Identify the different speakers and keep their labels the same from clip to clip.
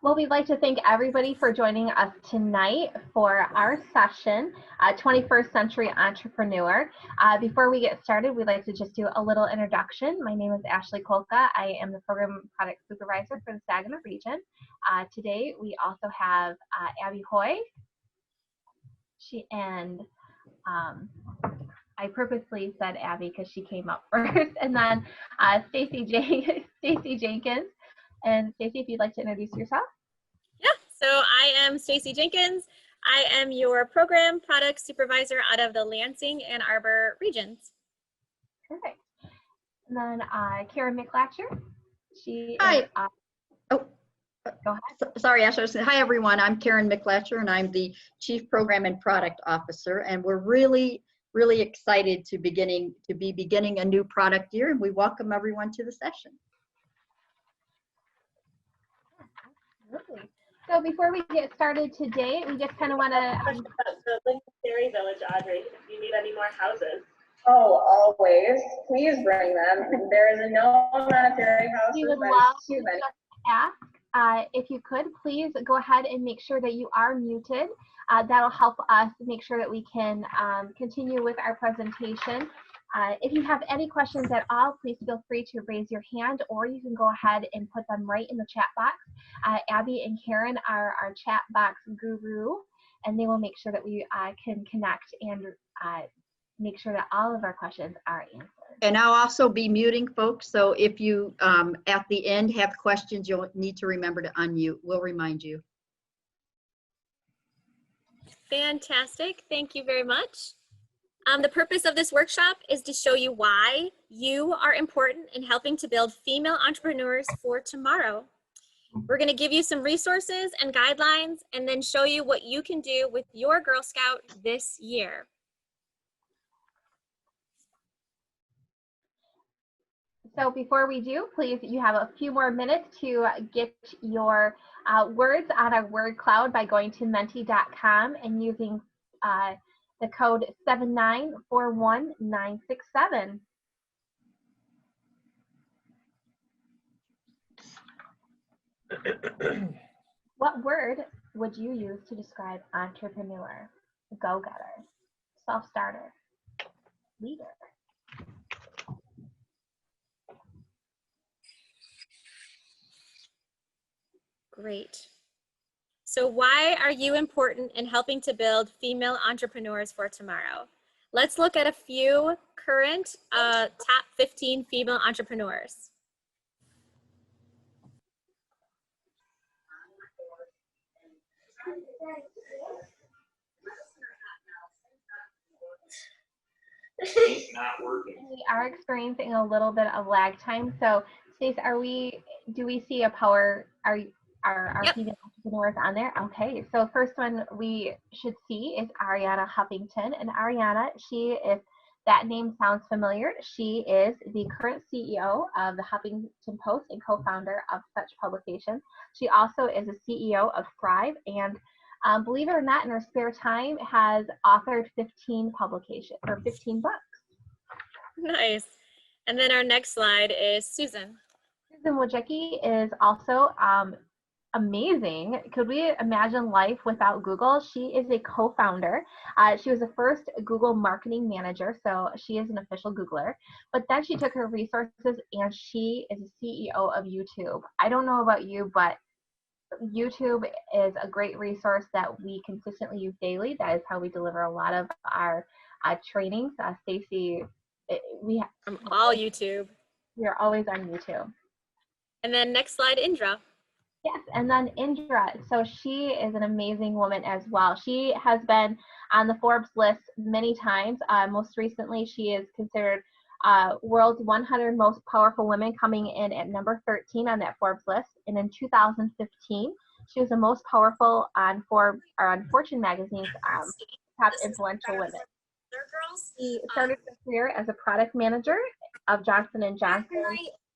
Speaker 1: Well, we'd like to thank everybody for joining us tonight for our session, 21st Century Entrepreneur. Before we get started, we'd like to just do a little introduction. My name is Ashley Kolka. I am the Program Product Supervisor for the Saginaw region. Today, we also have Abby Hoy. I purposely said Abby because she came up first, and then Stacy Jenkins. And Stacy, if you'd like to introduce yourself.
Speaker 2: Yeah, so I am Stacy Jenkins. I am your Program Product Supervisor out of the Lansing Ann Arbor regions.
Speaker 1: Perfect. And then Karen McLatcher.
Speaker 3: Hi.
Speaker 1: Go ahead.
Speaker 3: Sorry, Ashley. Hi, everyone. I'm Karen McLatcher, and I'm the Chief Program and Product Officer. And we're really excited to be beginning a new product year, and we welcome everyone to the session.
Speaker 1: Absolutely. So before we get started today, we just kind of want to.
Speaker 4: The Lincoln Dairy Village, Audrey. If you need any more houses.
Speaker 5: Oh, always. Please bring them. There is no amount of dairy houses.
Speaker 1: We would love to just ask if you could please go ahead and make sure that you are muted. That'll help us make sure that we can continue with our presentation. If you have any questions at all, please feel free to raise your hand, or you can go ahead and put them right in the chat box. Abby and Karen are our chat box guru, and they will make sure that we can connect and make sure that all of our questions are answered.
Speaker 3: And I'll also be muting folks, so if you at the end have questions, you'll need to remember to unmute. We'll remind you.
Speaker 2: Fantastic. Thank you very much. The purpose of this workshop is to show you why you are important in helping to build female entrepreneurs for tomorrow. We're going to give you some resources and guidelines, and then show you what you can do with your Girl Scout this year.
Speaker 1: So before we do, please, you have a few more minutes to get your words on our word cloud by going to menti.com and using the code 7941967. What word would you use to describe entrepreneur, go-getter, self-starter, leader?
Speaker 2: Great. So why are you important in helping to build female entrepreneurs for tomorrow? Let's look at a few current top 15 female entrepreneurs.
Speaker 1: We are experiencing a little bit of lag time. So Stace, do we see our
Speaker 2: Yep.
Speaker 1: female entrepreneurs on there? Okay, so first one we should see is Ariana Huffington. And Ariana, if that name sounds familiar, she is the current CEO of the Huffington Post and co-founder of such publication. She also is a CEO of Thrive, and believe it or not, in her spare time has authored 15 publications, or 15 books.
Speaker 2: Nice. And then our next slide is Susan.
Speaker 1: Susan Wojcicki is also amazing. Could we imagine life without Google? She is a co-founder. She was the first Google marketing manager, so she is an official Googler. But then she took her resources and she is a CEO of YouTube. I don't know about you, but YouTube is a great resource that we consistently use daily. That is how we deliver a lot of our trainings. Stacy,
Speaker 2: From all YouTube.
Speaker 1: we are always on YouTube.
Speaker 2: And then next slide, Indra.
Speaker 1: Yes, and then Indra, so she is an amazing woman as well. She has been on the Forbes list many times. Most recently, she is considered world's 100 most powerful women, coming in at number 13 on that Forbes list. And in 2015, she was the most powerful on Fortune magazine's top influential women. She started her career as a product manager of Johnson & Johnson.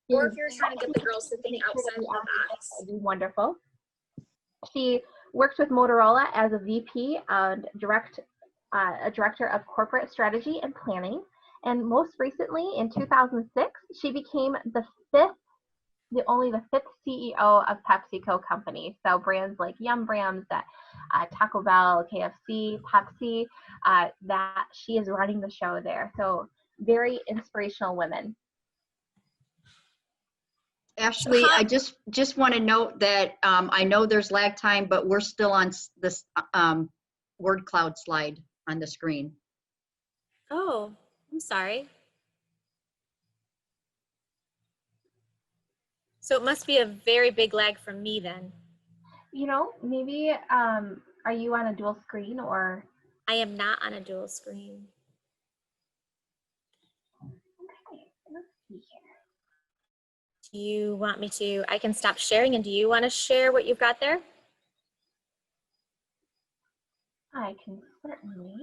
Speaker 2: Or if you're trying to get the girls to think outside the box.
Speaker 1: That'd be wonderful. She worked with Motorola as a VP and a director of corporate strategy and planning. And most recently, in 2006, she became the 5th only the 5th CEO of PepsiCo company. So brands like Yum Brands, that Taco Bell, KFC, Pepsi, that she is running the show there. So very inspirational women.
Speaker 3: Ashley, I just want to note that I know there's lag time, but we're still on this word cloud slide on the screen.
Speaker 2: Oh, I'm sorry. So it must be a very big lag from me then.
Speaker 1: You know, maybe, are you on a dual screen or?
Speaker 2: I am not on a dual screen.
Speaker 1: Okay, let's see here.
Speaker 2: Do you want me to, I can stop sharing, and do you want to share what you've got there?
Speaker 1: I can certainly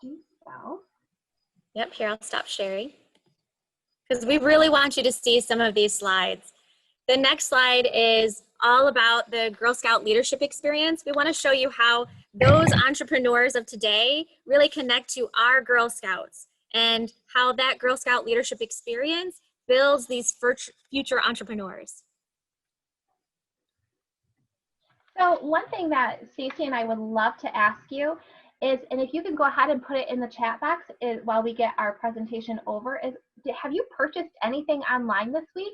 Speaker 1: do so.
Speaker 2: Yep, here, I'll stop sharing. Because we really want you to see some of these slides. The next slide is all about the Girl Scout leadership experience. We want to show you how those entrepreneurs of today really connect to our Girl Scouts and how that Girl Scout leadership experience builds these future entrepreneurs.
Speaker 1: So one thing that Stacey and I would love to ask you is, and if you can go ahead and put it in the chat box while we get our presentation over, is have you purchased anything online this week?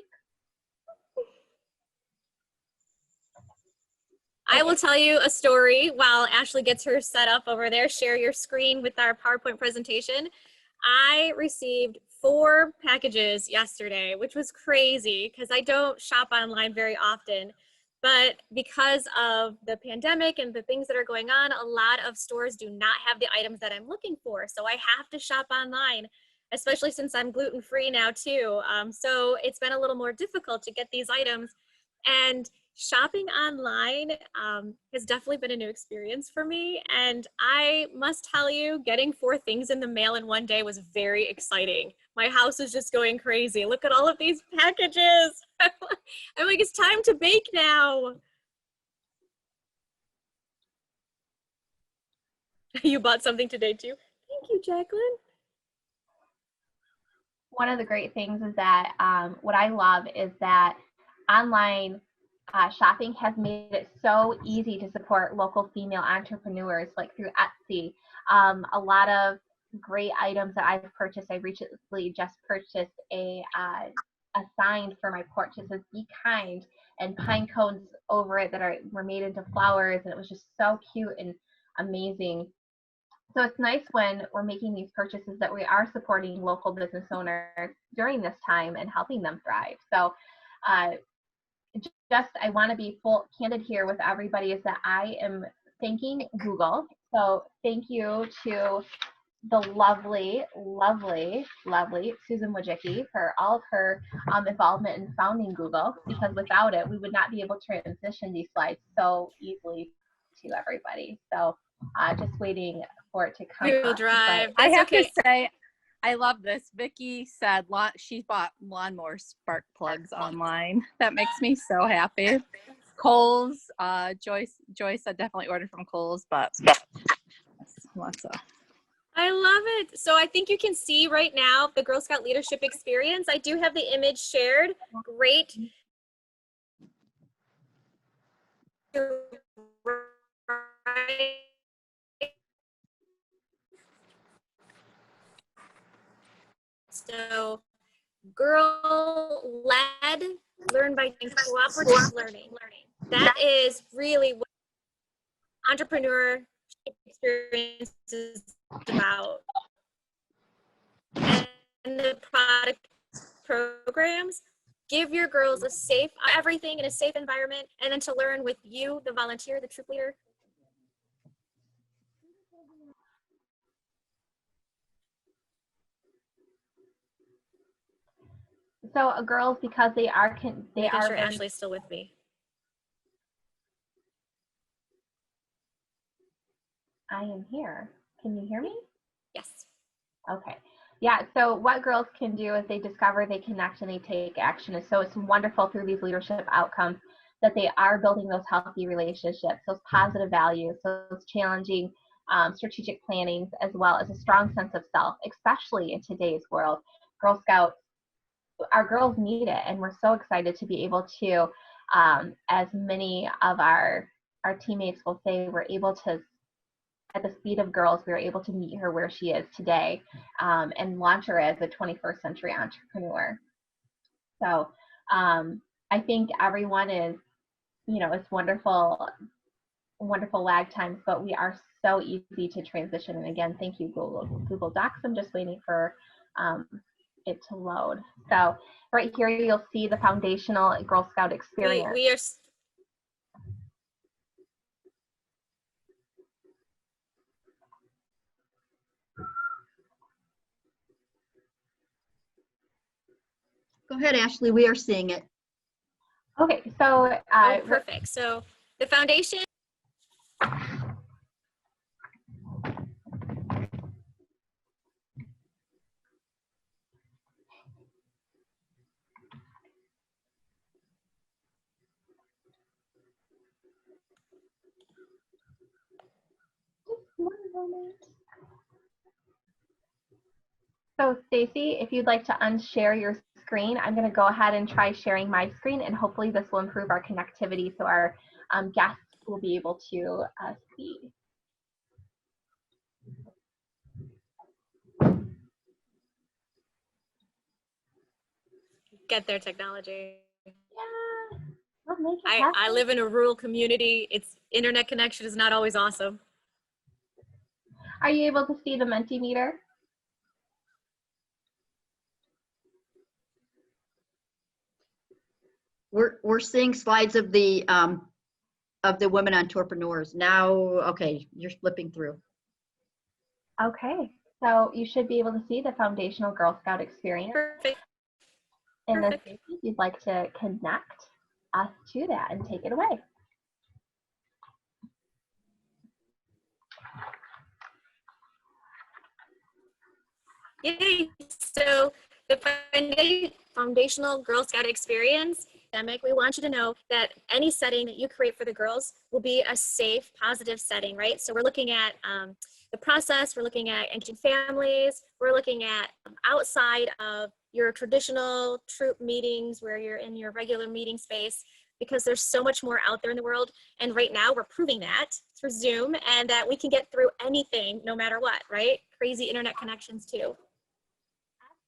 Speaker 2: I will tell you a story while Ashley gets her set up over there. Share your screen with our PowerPoint presentation. I received 4 packages yesterday, which was crazy because I don't shop online very often. But because of the pandemic and the things that are going on, a lot of stores do not have the items that I'm looking for. So I have to shop online, especially since I'm gluten-free now too. So it's been a little more difficult to get these items. And shopping online has definitely been a new experience for me. And I must tell you, getting 4 things in the mail in one day was very exciting. My house is just going crazy. Look at all of these packages. I'm like, it's time to bake now. You bought something today too? Thank you, Jacqueline.
Speaker 1: One of the great things is that what I love is that online shopping has made it so easy to support local female entrepreneurs, like through Etsy. A lot of great items that I've purchased. I recently just purchased a sign for my porch that says "Be kind" and pine cones over it that were made into flowers, and it was just so cute and amazing. So it's nice when we're making these purchases that we are supporting local business owners during this time and helping them thrive. So I want to be candid here with everybody is that I am thanking Google. So thank you to the lovely, lovely, lovely Susan Wojcicki for all of her involvement in founding Google, because without it, we would not be able to transition these slides so easily to everybody. So just waiting for it to come
Speaker 2: Google
Speaker 1: up.
Speaker 2: Drive.
Speaker 6: I have
Speaker 2: okay.
Speaker 6: to say, I love this. Vicki said she bought lawnmower spark plugs online. That makes me so happy. Kohl's, Joyce said definitely ordered from Kohl's, but lots of.
Speaker 2: I love it. So I think you can see right now the Girl Scout leadership experience. I do have the image shared. Great. So girl-led, learn by doing cooperative learning. That is really what entrepreneur experience is about. And the product programs give your girls a safe, everything in a safe environment, and then to learn with you, the volunteer, the troop leader.
Speaker 1: So girls, because they are
Speaker 2: Making sure Ashley's still with me.
Speaker 1: I am here. Can you hear me?
Speaker 2: Yes.
Speaker 1: Okay. Yeah, so what girls can do is they discover, they connect, and they take action. And so it's wonderful through these leadership outcomes that they are building those healthy relationships, those positive values, those challenging strategic plannings, as well as a strong sense of self, especially in today's world. Girl Scouts our girls need it, and we're so excited to be able to, as many of our teammates will say, we're able to, at the speed of girls, we were able to meet her where she is today, and launch her as a 21st century entrepreneur. So I think everyone is, it's wonderful lag times, but we are so easy to transition. And again, thank you, Google Docs. I'm just waiting for it to load. So right here, you'll see the foundational Girl Scout experience.
Speaker 2: We are.
Speaker 3: Go ahead, Ashley. We are seeing it.
Speaker 1: Okay, so
Speaker 2: Oh, perfect. So the foundation.
Speaker 1: one moment. So Stacy, if you'd like to unshare your screen, I'm going to go ahead and try sharing my screen, and hopefully this will improve our connectivity so our guests will be able to see.
Speaker 2: Get their technology.
Speaker 1: Yeah, we'll make it happen.
Speaker 2: I live in a rural community. Its internet connection is not always awesome.
Speaker 1: Are you able to see the Mentimeter?
Speaker 3: We're seeing slides of the women entrepreneurs now. Okay, you're flipping through.
Speaker 1: Okay, so you should be able to see the foundational Girl Scout experience.
Speaker 2: Perfect.
Speaker 1: And then
Speaker 2: Perfect.
Speaker 1: if you'd like to connect us to that and take it away.
Speaker 2: Yay. So the foundational Girl Scout experience, we want you to know that any setting that you create for the girls will be a safe, positive setting, right? So we're looking at the process, we're looking at engaging families, we're looking at outside of your traditional troop meetings where you're in your regular meeting space, because there's so much more out there in the world. And right now we're proving that through Zoom, and that we can get through anything no matter what, right? Crazy internet connections too.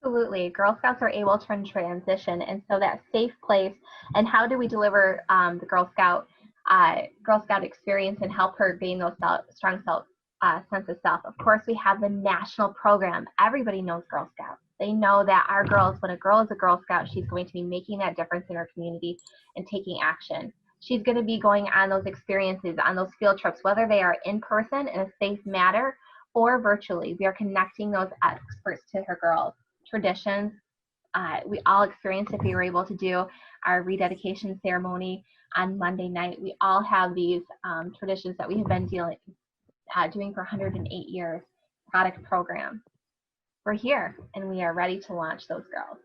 Speaker 1: Absolutely. Girl Scouts are able to transition, and so that safe place, and how do we deliver the Girl Scout experience and help her gain those strong sense of self? Of course, we have the national program. Everybody knows Girl Scouts. They know that our girls, when a girl is a Girl Scout, she's going to be making that difference in her community and taking action. She's going to be going on those experiences, on those field trips, whether they are in person in a safe manner or virtually. We are connecting those experts to her girls. Traditions, we all experienced if we were able to do our rededication ceremony on Monday night. We all have these traditions that we have been doing for 108 years. Product program. We're here and we are ready to launch those girls.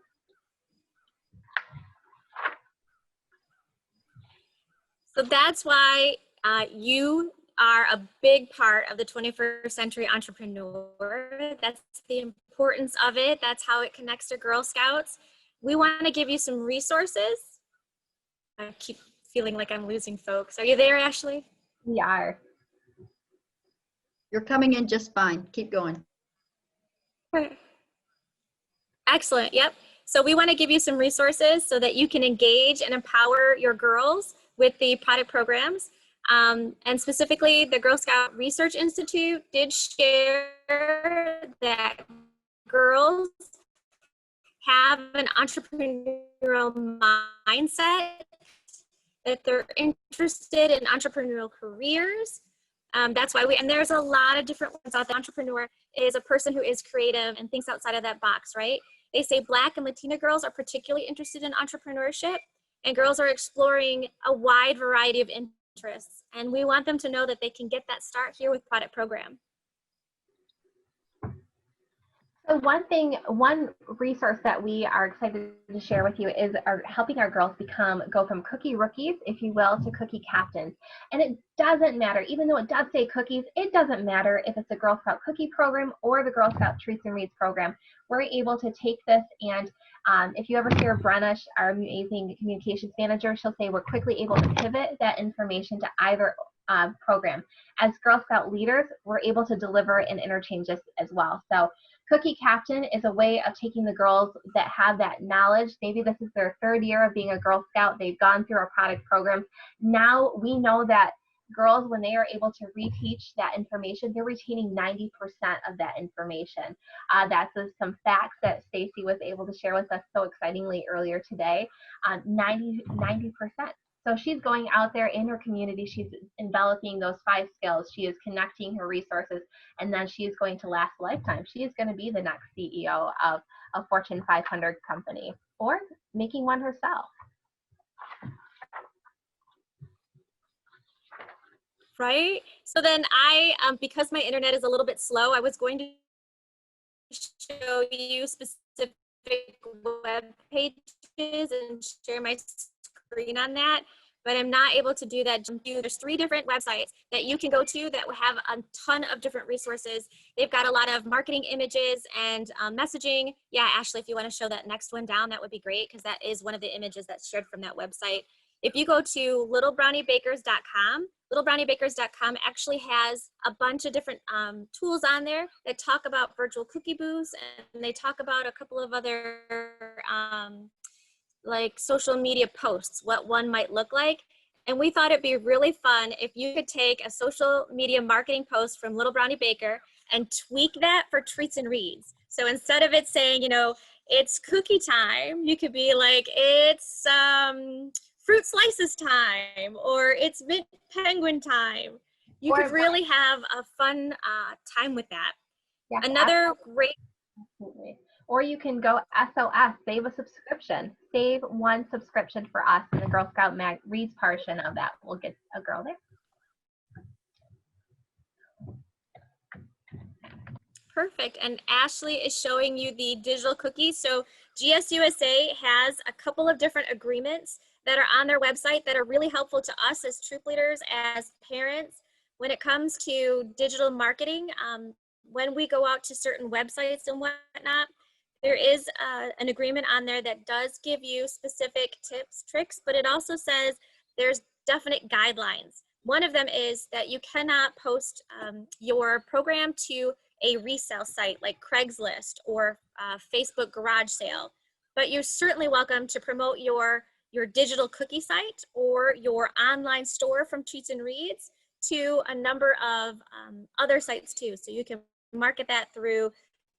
Speaker 2: So that's why you are a big part of the 21st century entrepreneur. That's the importance of it. That's how it connects to Girl Scouts. We want to give you some resources. I keep feeling like I'm losing folks. Are you there, Ashley?
Speaker 1: We are.
Speaker 3: You're coming in just fine. Keep going.
Speaker 2: Excellent. Yep. So we want to give you some resources so that you can engage and empower your girls with the product programs. And specifically, the Girl Scout Research Institute did share that girls have an entrepreneurial mindset, that they're interested in entrepreneurial careers. That's why and there's a lot of different ones out there. Entrepreneur is a person who is creative and thinks outside of that box, right? They say Black and Latina girls are particularly interested in entrepreneurship, and girls are exploring a wide variety of interests. And we want them to know that they can get that start here with Product Program.
Speaker 1: So one resource that we are excited to share with you is helping our girls go from cookie rookies, if you will, to cookie captains. And it doesn't matter, even though it does say cookies, it doesn't matter if it's a Girl Scout cookie program or the Girl Scout Treats and Reads program. We're able to take this, and if you ever hear Brenna, our amazing communications manager, she'll say we're quickly able to pivot that information to either program. As Girl Scout leaders, we're able to deliver and interchange this as well. So Cookie Captain is a way of taking the girls that have that knowledge. Maybe this is their 3rd year of being a Girl Scout. They've gone through our product programs. Now we know that girls, when they are able to reteach that information, they're retaining 90% of that information. That's some facts that Stacy was able to share with us so excitingly earlier today. 90%. So she's going out there in her community, she's enveloping those 5 skills, she is connecting her resources, and then she is going to last a lifetime. She is going to be the next CEO of a Fortune 500 company, or making one herself.
Speaker 2: Right? So then because my internet is a little bit slow, I was going to show you specific web pages and share my screen on that, but I'm not able to do that. There's 3 different websites that you can go to that will have a ton of different resources. They've got a lot of marketing images and messaging. Yeah, Ashley, if you want to show that next one down, that would be great, because that is one of the images that's shared from that website. If you go to littlebrowniebakers.com, littlebrowniebakers.com actually has a bunch of different tools on there that talk about virtual cookie booths, and they talk about a couple of other like social media posts, what one might look like. And we thought it'd be really fun if you could take a social media marketing post from Little Brownie Baker and tweak that for Treats and Reads. So instead of it saying, you know, it's cookie time, you could be like, it's fruit slices time, or it's mint penguin time. You could really have a fun time with that. Yeah, another great.
Speaker 1: Absolutely. Or you can go SOS, save a subscription. Save 1 subscription for us, and the Girl Scout Reads portion of that will get a girl there.
Speaker 2: Perfect. And Ashley is showing you the digital cookies. So GSUSA has a couple of different agreements that are on their website that are really helpful to us as troop leaders, as parents, when it comes to digital marketing. When we go out to certain websites and whatnot, there is an agreement on there that does give you specific tips, tricks, but it also says there's definite guidelines. One of them is that you cannot post your program to a resale site like Craigslist or Facebook garage sale, but you're certainly welcome to promote your digital cookie site or your online store from Treats and Reads to a number of other sites too. So you can market that through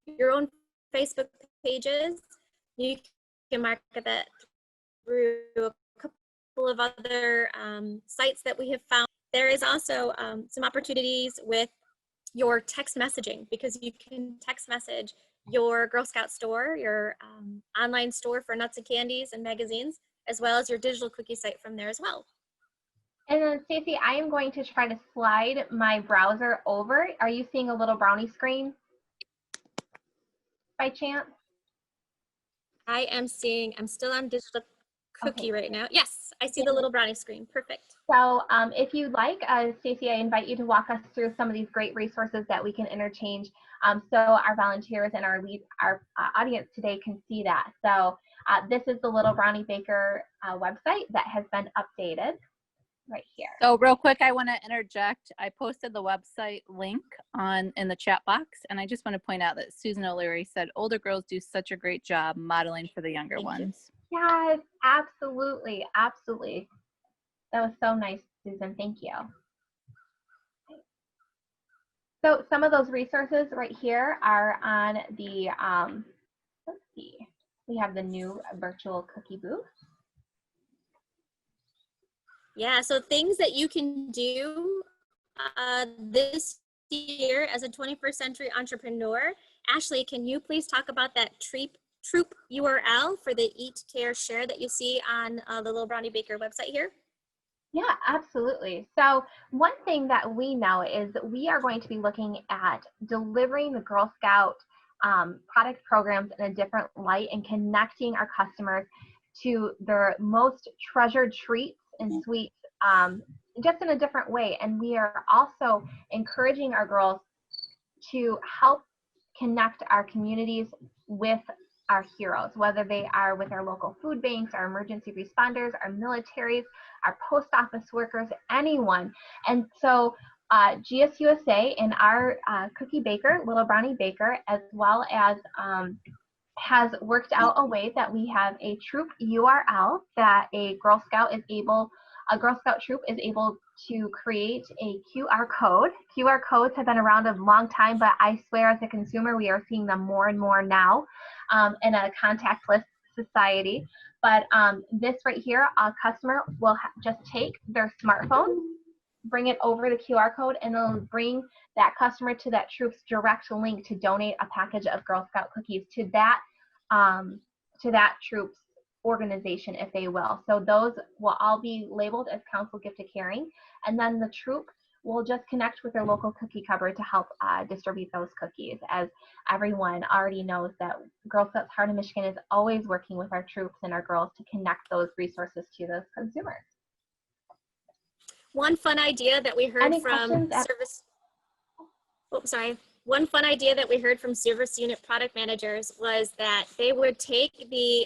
Speaker 2: your own Facebook pages. You can market that through a couple of other sites that we have found. There is also some opportunities with your text messaging, because you can text message your Girl Scout store, your online store for nuts and candies and magazines, as well as your digital cookie site from there as well.
Speaker 1: And then Stacey, I am going to try to slide my browser over. Are you seeing a little brownie screen by chance?
Speaker 2: I am seeing, I'm still on digital cookie right now. Yes, I see the little brownie screen. Perfect.
Speaker 1: So if you'd like, Stacey, I invite you to walk us through some of these great resources that we can interchange, so our volunteers and our audience today can see that. So this is the Little Brownie Baker website that has been updated right here.
Speaker 6: So real quick, I want to interject. I posted the website link in the chat box, and I just want to point out that Susan O'Leary said older girls do such a great job modeling for the younger ones.
Speaker 1: Yes, absolutely, absolutely. That was so nice, Susan. Thank you. So some of those resources right here are on the, let's see, we have the new virtual cookie booth.
Speaker 2: Yeah, so things that you can do this year as a 21st century entrepreneur. Ashley, can you please talk about that troop URL for the Eat, Care, Share that you see on the Little Brownie Baker website here?
Speaker 1: Yeah, absolutely. So one thing that we know is that we are going to be looking at delivering the Girl Scout product programs in a different light and connecting our customers to their most treasured treats and sweets just in a different way. And we are also encouraging our girls to help connect our communities with our heroes, whether they are with our local food banks, our emergency responders, our militaries, our post office workers, anyone. And so GSUSA and our cookie baker, Little Brownie Baker, as well as has worked out a way that we have a troop URL that a Girl Scout troop is able to create a QR code. QR codes have been around a long time, but I swear as a consumer, we are seeing them more and more now in a contactless society. But this right here, a customer will just take their smartphone, bring it over the QR code, and it'll bring that customer to that troop's direct link to donate a package of Girl Scout cookies to that troop's organization, if they will. So those will all be labeled as council gift to caring, and then the troop will just connect with their local cookie cupboard to help distribute those cookies. As everyone already knows, that Girl Scouts Heart of Michigan is always working with our troops and our girls to connect those resources to those consumers.
Speaker 2: One fun idea that we heard from service. Oh, sorry. One fun idea that we heard from service unit product managers was that they would take the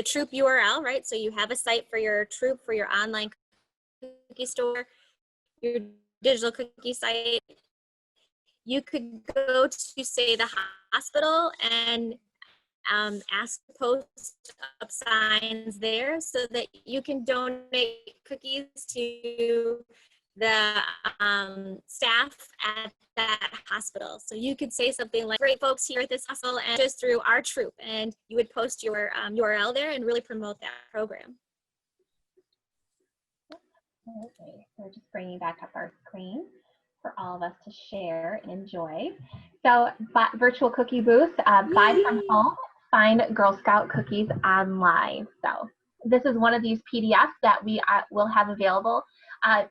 Speaker 2: troop URL, right? So you have a site for your troop, for your online cookie store, your digital cookie site. You could go to, say, the hospital and ask to post up signs there so that you can donate cookies to the staff at that hospital. So you could say something like, great folks here at this hospital and just through our troop, and you would post your URL there and really promote that program.
Speaker 1: Okay, so we're just bringing back up our screen for all of us to share and enjoy. So virtual cookie booth, buy from home, find Girl Scout cookies online. So this is one of these PDFs that we will have available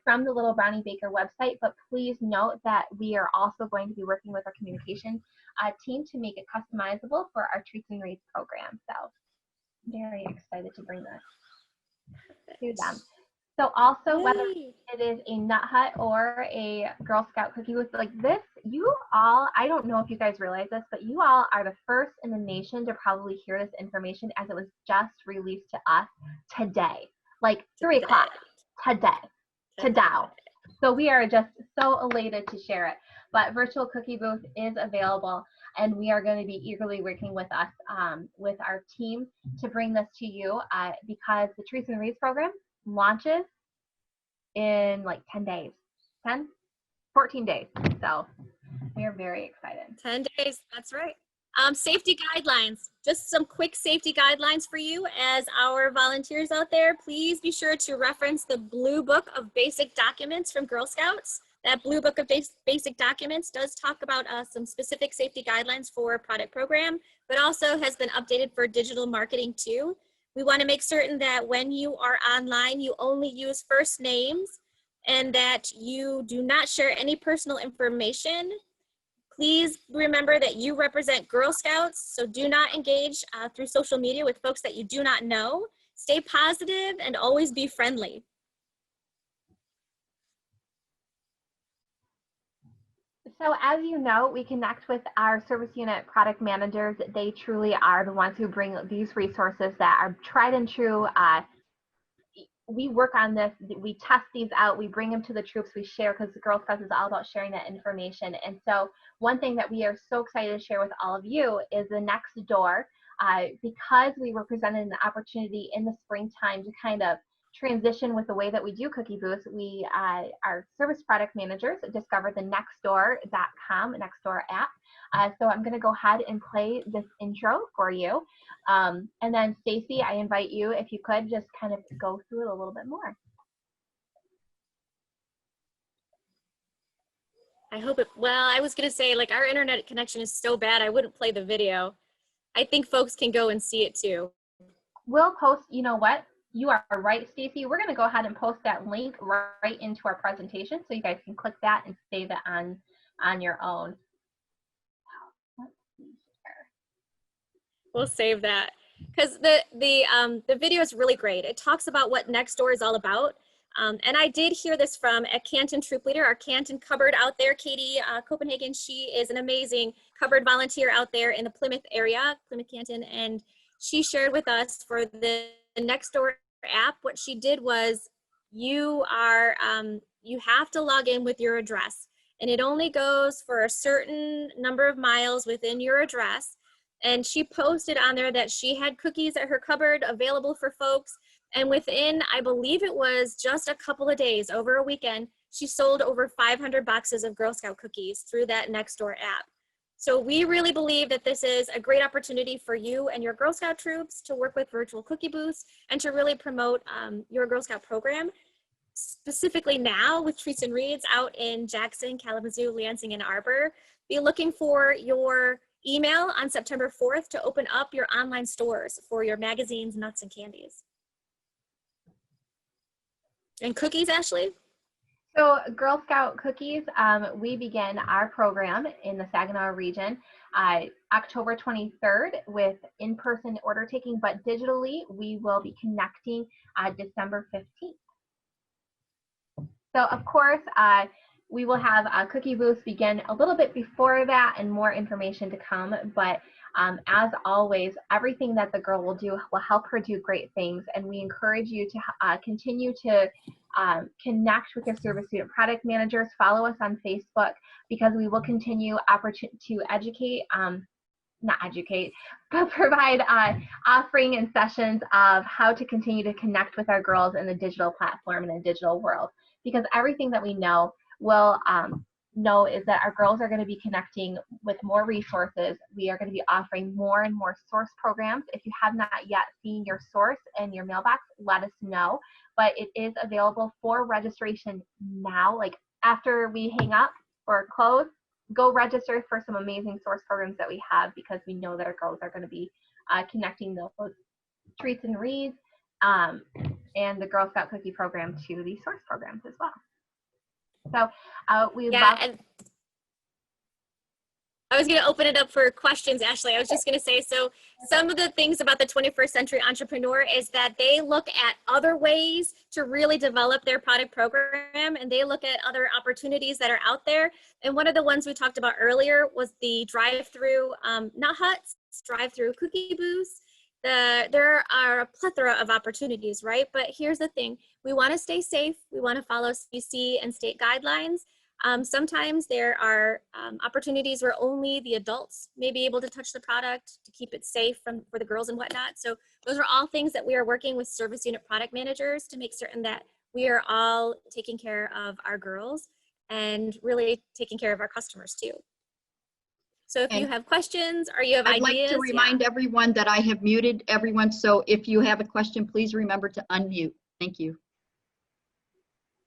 Speaker 1: from the Little Brownie Baker website, but please note that we are also going to be working with our communication team to make it customizable for our Treats and Reads program. So very excited to bring this to them. So also, whether it is a Nut Hut or a Girl Scout cookie booth like this, you all, I don't know if you guys realize this, but you all are the first in the nation to probably hear this information, as it was just released to us today, like 3 o'clock today. So we are just so elated to share it. But virtual cookie booth is available, and we are going to be eagerly working with us, with our team, to bring this to you because the Treats and Reads program launches in like 14 days. So we are very excited.
Speaker 2: 10 days, that's right. Safety guidelines, just some quick safety guidelines for you as our volunteers out there. Please be sure to reference the Blue Book of Basic Documents from Girl Scouts. That Blue Book of Basic Documents does talk about some specific safety guidelines for a product program, but also has been updated for digital marketing too. We want to make certain that when you are online, you only use first names and that you do not share any personal information. Please remember that you represent Girl Scouts, so do not engage through social media with folks that you do not know. Stay positive and always be friendly.
Speaker 1: So as you know, we connect with our service unit product managers. They truly are the ones who bring these resources that are tried and true. We work on this, we test these out, we bring them to the troops, we share, because the Girl Scouts is all about sharing that information. And so one thing that we are so excited to share with all of you is the next door. Because we were presented an opportunity in the springtime to kind of transition with the way that we do cookie booths, we, our service product managers, discovered the nextdoor.com, Nextdoor app. So I'm going to go ahead and play this intro for you. And then Stacy, I invite you, if you could, just kind of go through it a little bit more.
Speaker 2: I hope it, well, I was going to say, like, our internet connection is so bad, I wouldn't play the video. I think folks can go and see it too.
Speaker 1: We'll post, you know what? You are right, Stacy. We're going to go ahead and post that link right into our presentation so you guys can click that and save it on your own. Let's see
Speaker 2: We'll save that because the video is really great. It talks about what Nextdoor is all about. And I did hear this from a Canton troop leader, our Canton cupboard out there, Katie Copenhagen. She is an amazing cupboard volunteer out there in the Plymouth area, Plymouth Canton. And she shared with us for the Nextdoor app, what she did was you have to log in with your address. And it only goes for a certain number of miles within your address. And she posted on there that she had cookies at her cupboard available for folks. And within, I believe it was just a couple of days, over a weekend, she sold over 500 boxes of Girl Scout cookies through that Nextdoor app. So we really believe that this is a great opportunity for you and your Girl Scout troops to work with virtual cookie booths and to really promote your Girl Scout program. Specifically now with Treats and Reads out in Jackson, Kalamazoo, Lansing, and Arbor. Be looking for your email on September 4th to open up your online stores for your magazines, nuts, and candies. And cookies, Ashley?
Speaker 1: So Girl Scout cookies, we begin our program in the Saginaw region October 23rd with in-person order taking, but digitally we will be connecting December 15th. So of course, we will have cookie booths begin a little bit before that and more information to come, but as always, everything that the girl will do will help her do great things, and we encourage you to continue to connect with your service student product managers. Follow us on Facebook because we will continue to educate, not educate, but provide offering and sessions of how to continue to connect with our girls in the digital platform in the digital world, because everything that we know will know is that our girls are going to be connecting with more resources. We are going to be offering more and more source programs. If you have not yet seen your source in your mailbox, let us know. But it is available for registration now. Like after we hang up or close, go register for some amazing source programs that we have, because we know that our girls are going to be connecting those Treats and Reads and the Girl Scout Cookie program to the source programs as well. So
Speaker 2: and I was going to open it up for questions, Ashley. I was just going to say, so some of the things about the 21st century entrepreneur is that they look at other ways to really develop their product program, and they look at other opportunities that are out there. And one of the ones we talked about earlier was the drive-through nut huts, drive-through cookie booths. There are a plethora of opportunities, right? But here's the thing. We want to stay safe. We want to follow CDC and state guidelines. Sometimes there are opportunities where only the adults may be able to touch the product to keep it safe for the girls and whatnot. So those are all things that we are working with service unit product managers to make certain that we are all taking care of our girls and really taking care of our customers too. So if you have questions or you have ideas.
Speaker 3: I'd like to remind everyone that I have muted everyone. So if you have a question, please remember to unmute. Thank you.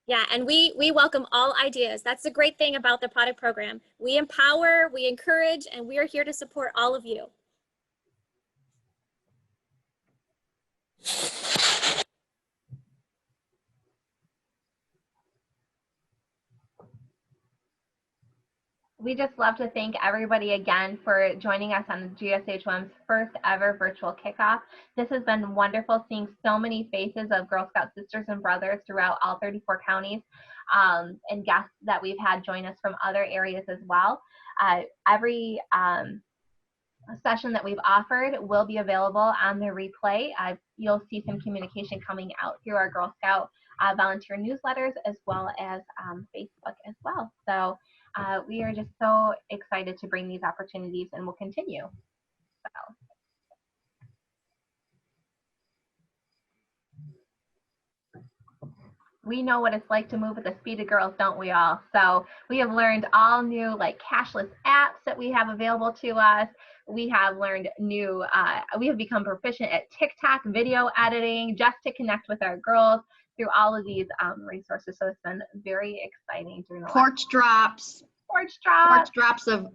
Speaker 2: Yeah, and we welcome all ideas. That's the great thing about the product program. We empower, we encourage, and we are here to support all of you.
Speaker 1: We just love to thank everybody again for joining us on the GSHOM's first ever virtual kickoff. This has been wonderful, seeing so many faces of Girl Scout sisters and brothers throughout all 34 counties, and guests that we've had join us from other areas as well. Every session that we've offered will be available on the replay. You'll see some communication coming out through our Girl Scout volunteer newsletters, as well as Facebook as well. So we are just so excited to bring these opportunities, and we'll continue. So. We know what it's like to move at the speed of girls, don't we all? So we have learned all new cashless apps that we have available to us. We have learned new, we have become proficient at TikTok video editing just to connect with our girls through all of these resources. So it's been very exciting during the
Speaker 3: porch drops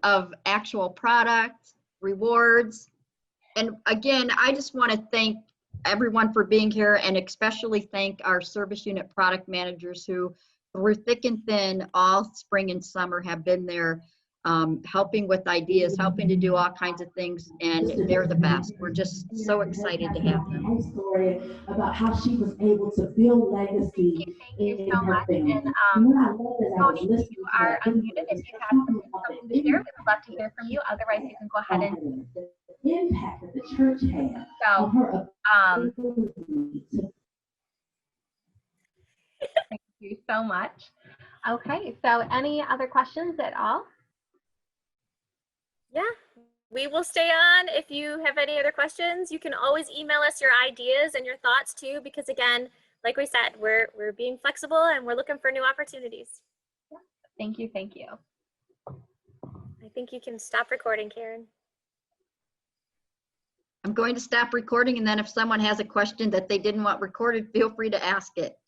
Speaker 3: of actual product, rewards. And again, I just want to thank everyone for being here, and especially thank our service unit product managers who, through thick and thin, all spring and summer have been there helping with ideas, helping to do all kinds of things, and they're the best. We're just so excited to have them.
Speaker 7: Story about how she was able to build legacy
Speaker 1: Thank you
Speaker 7: in
Speaker 1: so
Speaker 7: her
Speaker 1: much.
Speaker 7: family.
Speaker 1: And
Speaker 7: And what I love is I was
Speaker 1: Tony,
Speaker 7: listening
Speaker 1: you
Speaker 7: to
Speaker 1: are
Speaker 7: that video,
Speaker 1: unmuted. If you have
Speaker 7: talking
Speaker 1: something
Speaker 7: about
Speaker 1: to
Speaker 7: the
Speaker 1: share, we would love to hear from you. Otherwise, you can go ahead and.
Speaker 7: the impact that the church had
Speaker 1: So,
Speaker 7: on her ability to.
Speaker 1: Thank you so much. Okay, so any other questions at all?
Speaker 2: Yeah, we will stay on. If you have any other questions, you can always email us your ideas and your thoughts too, because again, like we said, we're being flexible and we're looking for new opportunities.
Speaker 1: Thank you, thank you.
Speaker 2: I think you can stop recording, Karen.
Speaker 3: I'm going to stop recording, and then if someone has a question that they didn't want recorded, feel free to ask it.